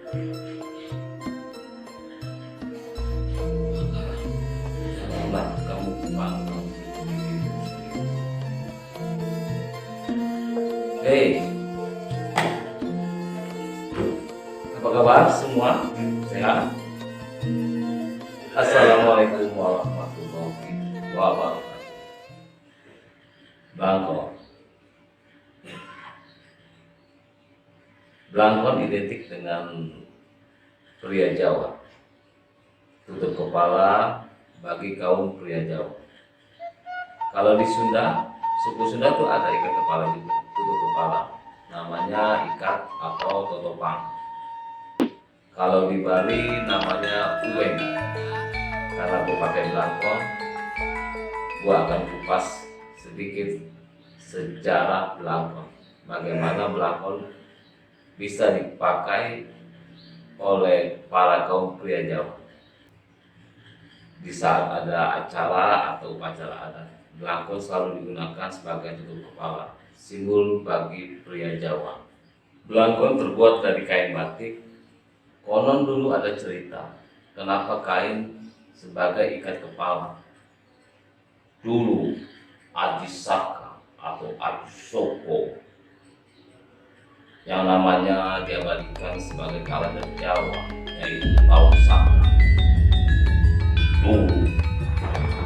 Janganlah kamu bangga. Hei, apa kabar semua? Sehat? Assalamualaikum warahmatullahi wabarakatuh. Blangkon. Blangkon identik dengan pria Jawa. Tutup kepala bagi kaum pria Jawa. Kalau di Sunda, suku Sunda tuh ada ikat kepala juga, tutup kepala. Namanya ikat atau totopang. Kalau di Bali namanya uweng. Karena gue pakai blangkon, gue akan kupas sedikit sejarah blangkon. Bagaimana blangkon bisa dipakai oleh para kaum pria Jawa di saat ada acara atau upacara adat. Blangkon selalu digunakan sebagai tutup kepala, simbol bagi pria Jawa. Blangkon terbuat dari kain batik. Konon dulu ada cerita kenapa kain sebagai ikat kepala. Dulu Aji Saka atau Aji Soko yang namanya diabadikan sebagai kalender Jawa, yaitu tahun Saka. Dulu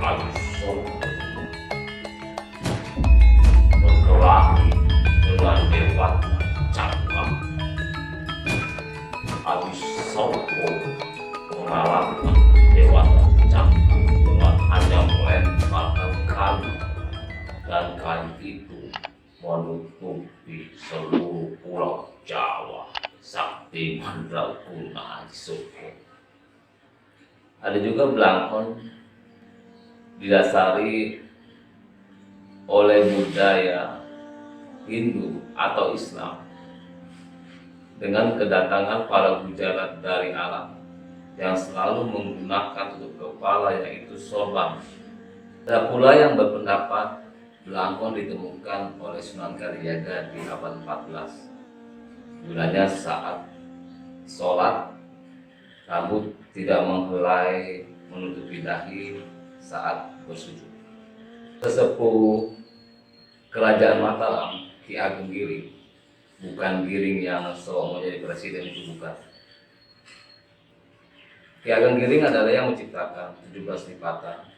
Aji Soko berkelahi dengan Dewata Cakra. Aji Soko mengalahkan Dewata Cakra dengan hanya melemparkan kayu, dan kayu itu menutupi seluruh pulau Jawa. Sakti Mandraguna Aji Soko. Ada juga blangkon didasari oleh budaya Hindu atau Islam dengan kedatangan para Gujarat dari Arab yang selalu menggunakan tutup kepala, yaitu sorban. Ada pula yang berpendapat blangkon ditemukan oleh Sunan Kalijaga di abad 14. Gunanya saat sholat, rambut tidak menghelai menutupi dahi saat bersujud. Sesepuh Kerajaan Mataram, Ki Ageng Giring, bukan Giring yang mau jadi presiden, itu bukan. Ki Ageng Giring adalah yang menciptakan 17 lipatan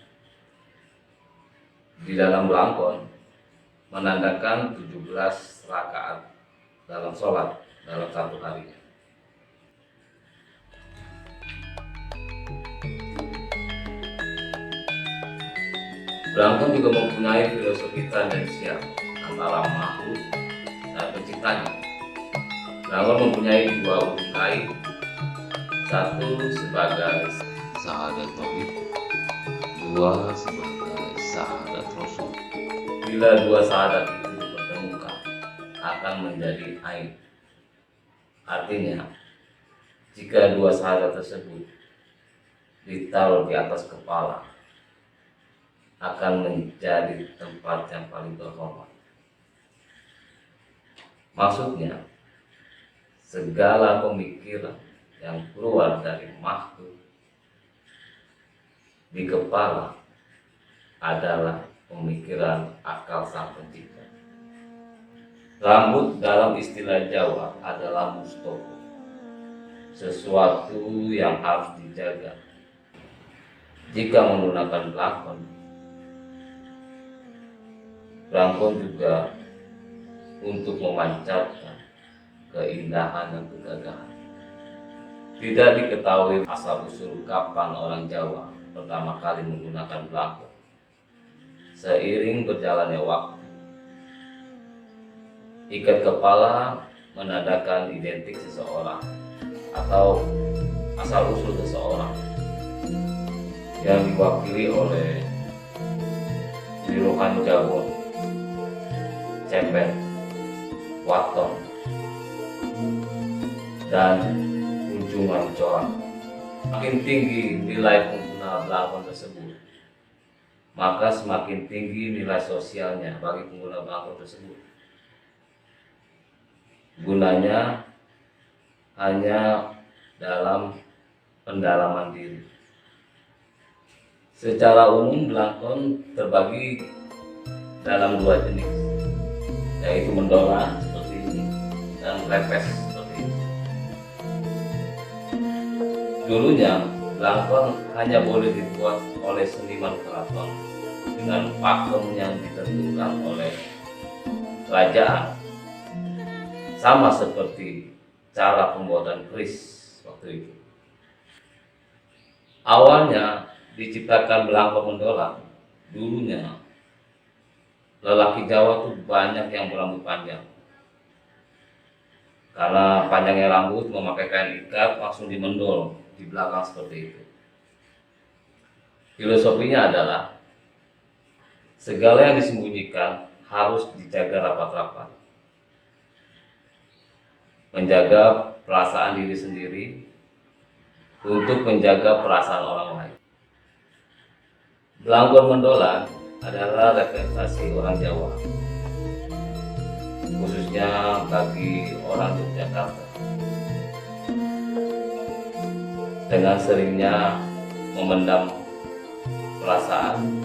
di dalam blangkon, menandakan 17 rakaat dalam sholat dalam satu hari. Blangkon juga mempunyai filosofi tandensial antara makhluk dan penciptanya. Blangkon mempunyai dua ujung kain, satu sebagai syahadat tauhid, dua sebagai syahadat rasul. Bila dua syahadat itu dipertemukan, akan menjadi ain. Artinya, jika dua syahadat tersebut ditaruh di atas kepala, akan menjadi tempat yang paling terhormat. Maksudnya, segala pemikiran yang keluar dari makhluk di kepala adalah pemikiran akal sang pencipta. Rambut dalam istilah Jawa adalah mustoko, sesuatu yang harus dijaga. Jika menggunakan blangkon juga untuk memancarkan keindahan dan kegagahan. Tidak diketahui asal-usul kapan orang Jawa pertama kali menggunakan blangkon. Seiring berjalannya waktu, ikat kepala menandakan identik seseorang atau asal-usul seseorang yang diwakili oleh Wirohan Jabon, Cempet, Waton, dan kunjungan corak. Makin tinggi nilai pengguna blangkon tersebut, maka semakin tinggi nilai sosialnya bagi pengguna blangkon tersebut. Gunanya hanya dalam pendalaman diri. Secara umum belangkon terbagi dalam dua jenis, yaitu mendolan seperti ini dan lepes seperti ini. Dulunya belangkon hanya boleh dibuat oleh seniman keraton dengan pakem yang ditentukan oleh kerajaan, sama seperti cara pembuatan keris waktu itu. Awalnya diciptakan belangkon mendolan, dulunya lelaki Jawa tuh banyak yang berambut panjang. Karena panjangnya rambut, memakai kain ikat langsung dimendol di belakang seperti itu. Filosofinya adalah segala yang disembunyikan harus dijaga rapat-rapat. Menjaga perasaan diri sendiri untuk menjaga perasaan orang lain. Belangkon mendolan adalah representasi orang Jawa, khususnya bagi orang Yogyakarta. Dengan seringnya memendam perasaan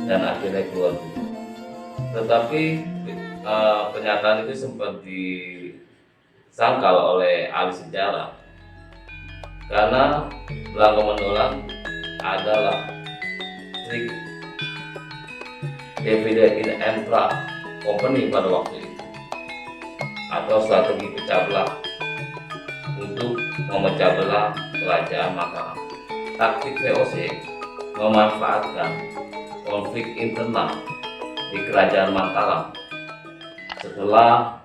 dan akhirnya keluar juga. Tetapi pernyataan itu sempat disangkal oleh ahli sejarah karena belangkon mendolan adalah trik divide in impera company pada waktu itu, atau strategi pecah belah untuk memecah belah kerajaan Mataram. Taktik VOC memanfaatkan konflik internal di kerajaan Mataram setelah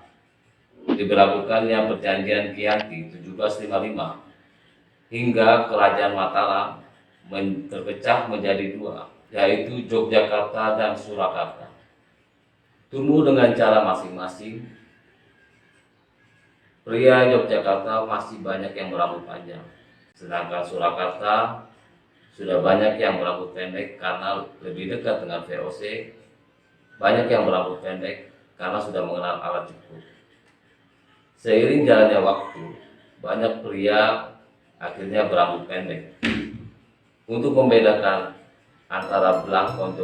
diberlakukannya perjanjian Chianti 1755 hingga kerajaan Mataram terpecah menjadi dua, yaitu Yogyakarta dan Surakarta. Tumbuh dengan cara masing-masing. Pria Yogyakarta masih banyak yang berambut panjang, sedangkan Surakarta sudah banyak yang berambut pendek karena lebih dekat dengan VOC. Banyak yang berambut pendek karena sudah mengenal alat cukur. Seiring jalannya waktu, banyak pria akhirnya berambut pendek. Untuk membedakan antara belangkon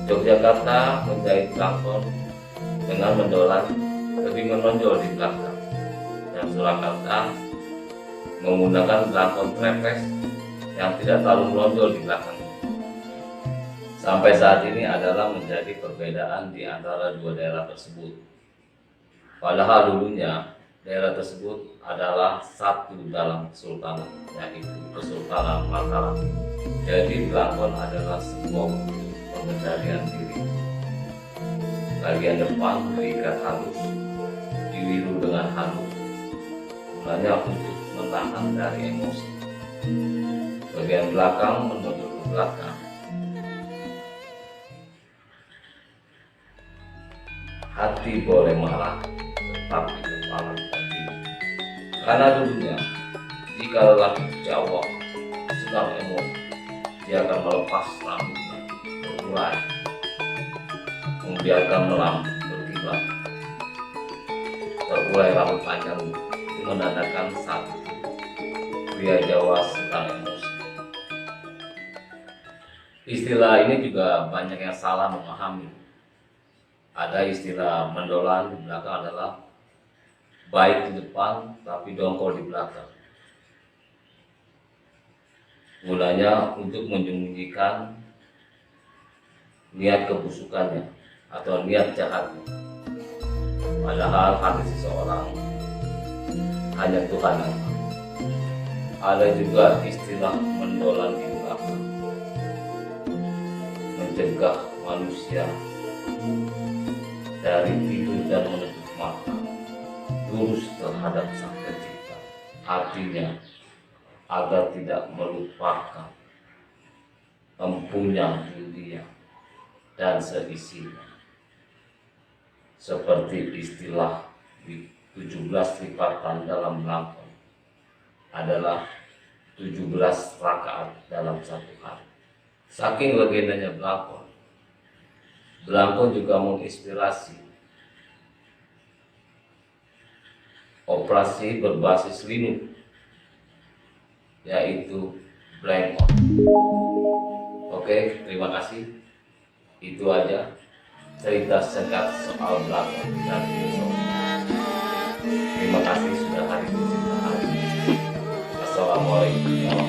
Yogyakarta menjahit belangkon dengan mendolan lebih menonjol di belakang, dan Surakarta menggunakan belangkon trepes yang tidak terlalu menonjol di belakang. Sampai saat ini adalah menjadi perbedaan di antara dua daerah tersebut. Padahal dulunya daerah tersebut adalah satu dalam kesultanan, yaitu Kesultanan Mataram. Jadi belangkon adalah sebuah wujud pengendalian diri. Bagian depan diikat halus, diwiru dengan halus, gunanya untuk menahan dari emosi. Bagian belakang menonjol ke belakang. Hati boleh marah, tetapi kepala tidak. Karena dulunya, jika lelaki Jawa sedang emosi, dia akan melepas rambutnya berurai, membiarkan rambut berkibar. Terurai rambut panjang itu menandakan saat itu pria Jawa sedang emosi. Istilah ini juga banyak yang salah memahami. Ada istilah mendolan di belakang adalah baik di depan tapi dongkol di belakang. Gunanya untuk menyembunyikan niat kebusukannya atau niat jahatnya. Padahal hati seseorang hanya Tuhan yang tahu. Ada juga istilah mendolan di belakang, mencegah manusia dari tidur dan menutup mata, lurus terhadap Sang Pencipta. Artinya agar tidak melupakan empunya dunia dan seisinya. Seperti istilah di 17 lipatan dalam belangkon adalah 17 rakaat dalam satu hari. Saking legendanya belangkon juga menginspirasi operasi berbasis Linux, yaitu blank on. Oke, terima kasih. Itu aja cerita singkat soal belakang dan filosofi. Terima kasih sudah hadir di sini. Assalamualaikum.